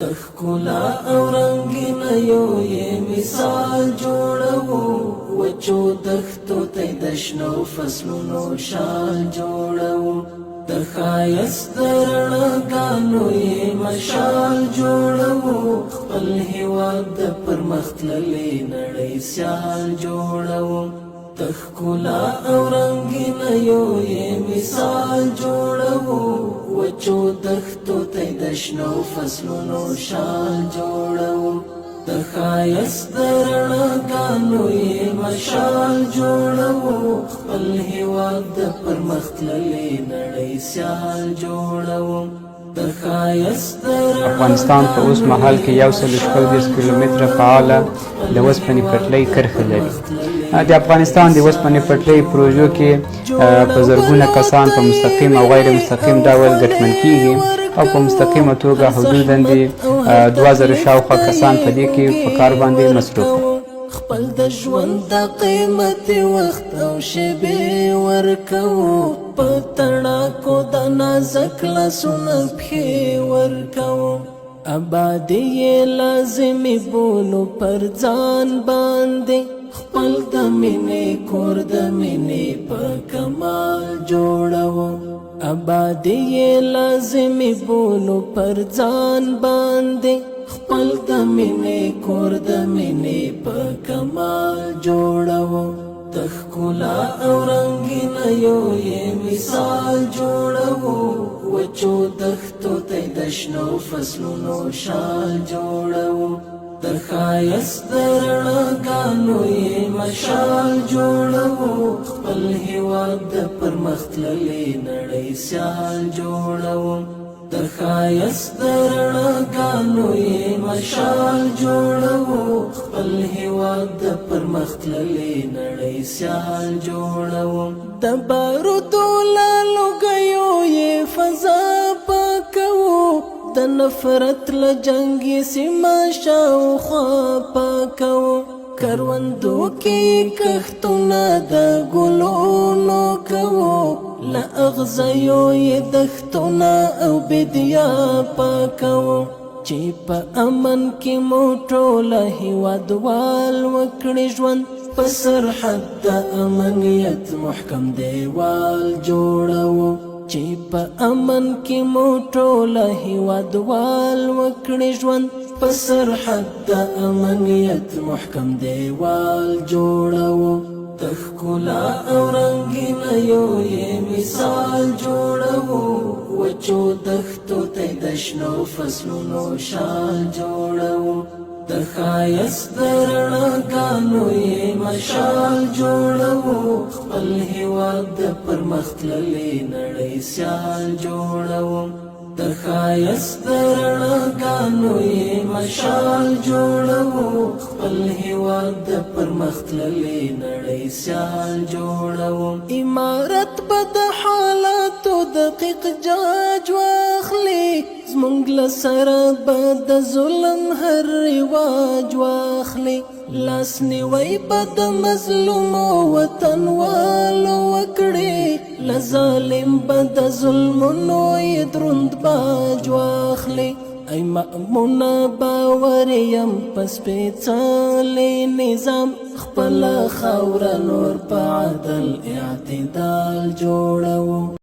تخکلا او رنگین یو یې مثال جوړو وچو دښتو ته د شنو فصلونو شال جوړو د ښایست د رڼاګانو یې مشال جوړو خپل هېواد د پرمختللې نړۍ سیال جوړو تخکلا او رنگین یو یې مثال جوړو وچو دښتو ته د شنو فصلونو شال جوړو د ښایست د رڼاګانو یې مشال جوړو خپل هېواد د پرمختللې نړۍ سیال جوړو افغانستان په اوس مهال کې 140 کیلومتره فعاله د اوسپنې پټلۍ کرښه لري. د افغانستان د اوسپنې پټلۍ پروژو کې په زرګونه کسان په مستقیم او غیر مستقیم ډول ګټمن کیږي او په مستقیمه توګه حدوداً د 2000 شاوخوا کسان په دې کې په کار باندې مصروف دي. خپل د ژوند د قیمت وخت او شیبې ورکوو په تڼاکو د نازک لاسونه پښې ورکوو ابادي یې لازمي بولو پر ځان باندې خپل د مینې کور د مینې په کمال جوړوو ابادي یې لازمي بولو پر ځان باندې خپل د مینې کور د مینې په کمال جوړو تخکلا او رنگین یو یې مثال جوړو وچو دښتو ته د شنو فصلونو شال جوړو د ښایست د رڼاګانو یې مشال جوړو خپل هېواد د پرمختللې نړۍ سیال جوړو د ښایست د رڼاګانو یې مشال جوړو خپل هېواد د پرمختللې نړۍ سیال جوړو د بارودو له لوګیو یې فضا پاکوو د نفرت له جنګي سیمه شاوخوا پاکوو کروندو کې کښتونه د ګلونو کوو له اغزیو یې دښتونه او بدیا پاکوو چې په امن کې مو ټوله هېوادوال وکړي ژوند په سرحد د امنیت محکم دیوال جوړوو چې په امن کې مو ټوله هېوادوال وکړي ژوند په سرحد د امنیت محکم دیوال جوړوو تخکلا او رنگین یو یې مثال جوړوو وچو دښتو ته د شنو فصلونو شال جوړوو د ښایست د رڼاګانو یې مشال جوړوو خپل هېواد د پرمختللې نړۍ سیال جوړوو د ښایست د رڼاګانو یې مشال جوړوو خپل هېواد د پرمختللې نړۍ سیال جوړوو عمارت به د حالاتو دقیق جاج واخلي زمونږ له سره به د ظلم هر رواج واخلي لاس نیوی به د مظلومو وطنوالو وکړي له ظالم به د ظلمونو یې دروند باج واخلي ای مأمونه باور یم په سپېڅلي نظام خپله خاوره نور په عدل اعتدال جوړوو